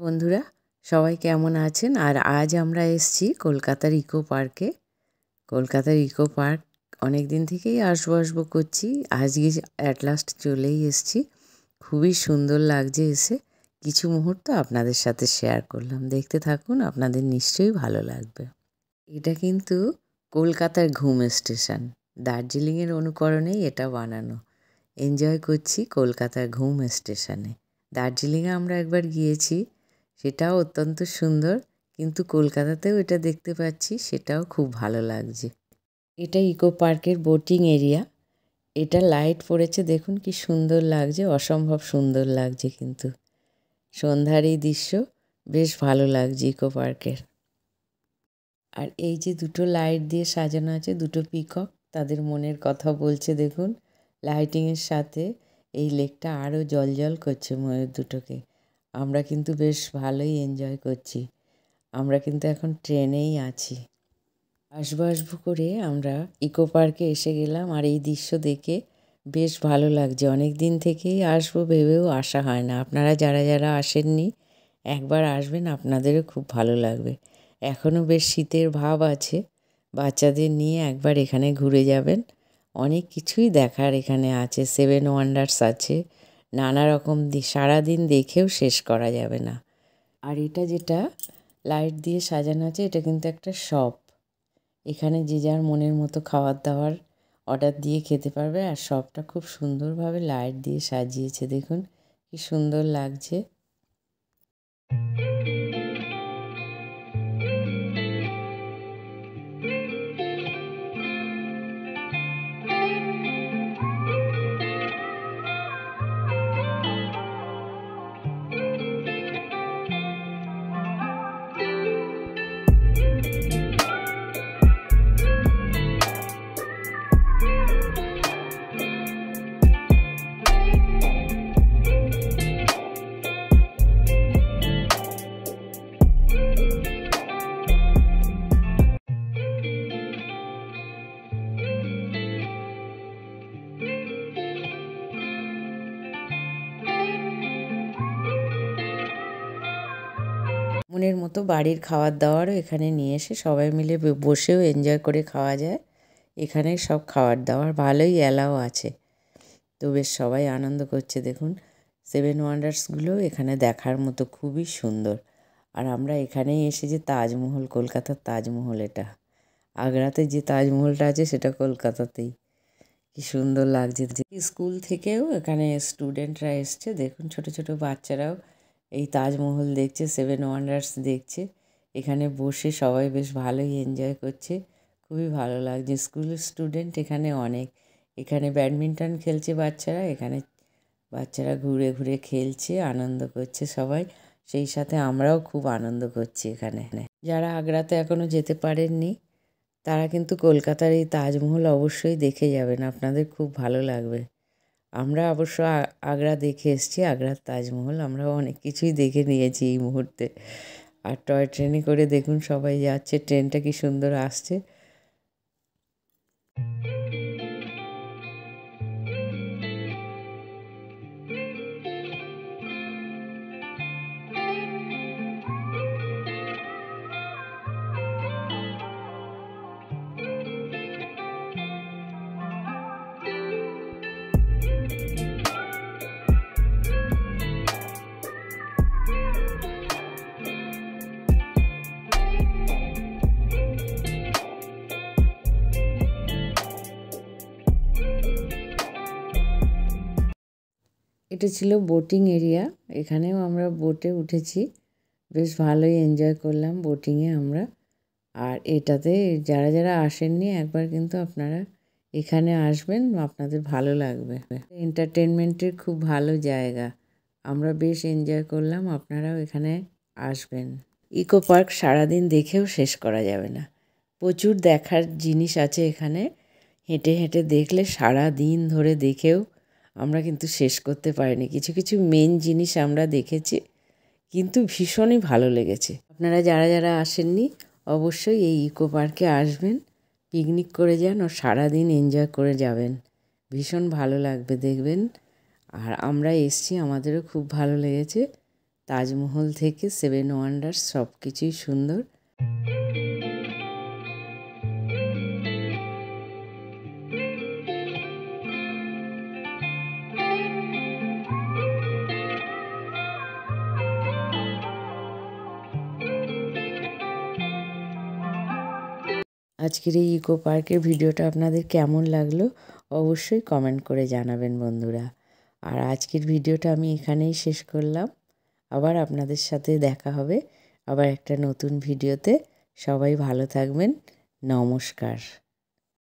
বন্ধুরা সবাই কেমন আছেন? আর আজ আমরা এসেছি কলকাতার ইকো পার্কে। কলকাতার ইকো পার্ক অনেক দিন থেকেই আসবো করছি, আজকে অ্যাট লাস্ট চলেই এসেছি। খুবই সুন্দর লাগছে এসে। কিছু মুহূর্ত আপনাদের সাথে শেয়ার করলাম, দেখতে থাকুন, আপনাদের নিশ্চয়ই ভালো লাগবে। এটা কিন্তু কলকাতার ঘুম স্টেশন, দার্জিলিংয়ের অনুকরণেই এটা বানানো। এনজয় করছি কলকাতার ঘুম স্টেশনে। দার্জিলিংয়ে আমরা একবার গিয়েছি, সেটাও অত্যন্ত সুন্দর, কিন্তু কলকাতাতেও এটা দেখতে পাচ্ছি, সেটাও খুব ভালো লাগছে। এটা ইকো পার্কের বোটিং এরিয়া। এটা লাইট পড়েছে, দেখুন কি সুন্দর লাগছে, অসম্ভব সুন্দর লাগছে। কিন্তু সন্ধ্যার এই দৃশ্য বেশ ভালো লাগছে ইকো পার্কের। আর এই যে দুটো লাইট দিয়ে সাজানো আছে, দুটো পিকক, তাদের মনের কথা বলছে দেখুন। লাইটিংয়ের সাথে এই লেকটা আরও জ্বলজ্বল করছে ময়ূর দুটোকে। আমরা কিন্তু বেশ ভালোই এনজয় করছি। আমরা কিন্তু এখন ট্রেনেই আছি। আসবো করে আমরা ইকো পার্কে এসে গেলাম, আর এই দৃশ্য দেখে বেশ ভালো লাগছে। অনেক দিন থেকেই আসবো ভেবেও আসা হয় না। আপনারা যারা যারা আসেননি একবার আসবেন, আপনাদেরও খুব ভালো লাগবে। এখনও বেশ শীতের ভাব আছে, বাচ্চাদের নিয়ে একবার এখানে ঘুরে যাবেন। অনেক কিছুই দেখার এখানে আছে, 7 ওয়ান্ডার্স আছে, নানা রকম সারাদিন দেখেও শেষ করা যাবে না। আর এটা যেটা লাইট দিয়ে সাজানো আছে, এটা কিন্তু একটা শপ। এখানে যে যার মনের মতো খাবার দাবার অর্ডার দিয়ে খেতে পারবে। আর শপটা খুব সুন্দরভাবে লাইট দিয়ে সাজিয়েছে, দেখুন কি সুন্দর লাগছে। মনের মতো বাড়ির খাবার দাবারও এখানে নিয়ে এসে সবাই মিলে বসেও এনজয় করে খাওয়া যায়। এখানে সব খাবার দাবার ভালোই অ্যালাও আছে, তো বেশ সবাই আনন্দ করছে। দেখুন 7 ওয়ান্ডার্সগুলো এখানে দেখার মতো, খুবই সুন্দর। আর আমরা এখানেই এসে যে তাজমহল, কলকাতার তাজমহল, এটা আগ্রাতে যে তাজমহলটা আছে সেটা কলকাতাতেই। কি সুন্দর লাগছে। স্কুল থেকেও এখানে স্টুডেন্টরা এসছে, দেখুন ছোট ছোট বাচ্চারাও এই তাজমহল দেখছে, 7 ওয়ান্ডার্স দেখছে। এখানে বসে সবাই বেশ ভালোই এনজয় করছে, খুবই ভালো লাগছে। স্কুলের স্টুডেন্ট এখানে অনেক। এখানে ব্যাডমিন্টন খেলছে বাচ্চারা, এখানে বাচ্চারা ঘুরে ঘুরে খেলছে, আনন্দ করছে সবাই। সেই সাথে আমরাও খুব আনন্দ করছি এখানে। যারা আগ্রাতে এখনও যেতে পারেননি, তারা কিন্তু কলকাতার এই তাজমহল অবশ্যই দেখে যাবেন, আপনাদের খুব ভালো লাগবে। আমরা অবশ্য আগ্রা দেখে এসেছি, আগ্রার তাজমহল আমরাও অনেক কিছুই দেখে নিয়েছি এই মুহূর্তে। আর টয় ট্রেনে করে দেখুন সবাই যাচ্ছে, ট্রেনটা কি সুন্দর আসছে। এটা ছিল বোটিং এরিয়া, এখানেও আমরা বোটে উঠেছি, বেশ ভালোই এনজয় করলাম বোটিংয়ে আমরা। আর এটাতে যারা যারা আসেননি একবার কিন্তু আপনারা এখানে আসবেন, আপনাদের ভালো লাগবে। এন্টারটেনমেন্টের খুব ভালো জায়গা, আমরা বেশ এনজয় করলাম, আপনারাও এখানে আসবেন। ইকো পার্ক সারাদিন দেখেও শেষ করা যাবে না, প্রচুর দেখার জিনিস আছে এখানে। হেঁটে হেঁটে দেখলে সারা দিন ধরে দেখেও আমরা কিন্তু শেষ করতে পারিনি। কিছু কিছু মেন জিনিস আমরা দেখেছি, কিন্তু ভীষণই ভালো লেগেছে। আপনারা যারা যারা আসেননি অবশ্যই এই ইকো পার্কে আসবেন, পিকনিক করে যান ও সারাদিন এনজয় করে যাবেন, ভীষণ ভালো লাগবে দেখবেন। আর আমরা এসছি, আমাদেরও খুব ভালো লেগেছে, তাজমহল থেকে সেভেন ওয়ান্ডার্স সব কিছুই সুন্দর। আজকের এই ইকো পার্কের ভিডিওটা আপনাদের কেমন লাগলো অবশ্যই কমেন্ট করে জানাবেন বন্ধুরা। আর আজকের ভিডিওটা আমি এখানেই শেষ করলাম। আবার আপনাদের সাথে দেখা হবে আবার একটা নতুন ভিডিওতে। সবাই ভালো থাকবেন। নমস্কার।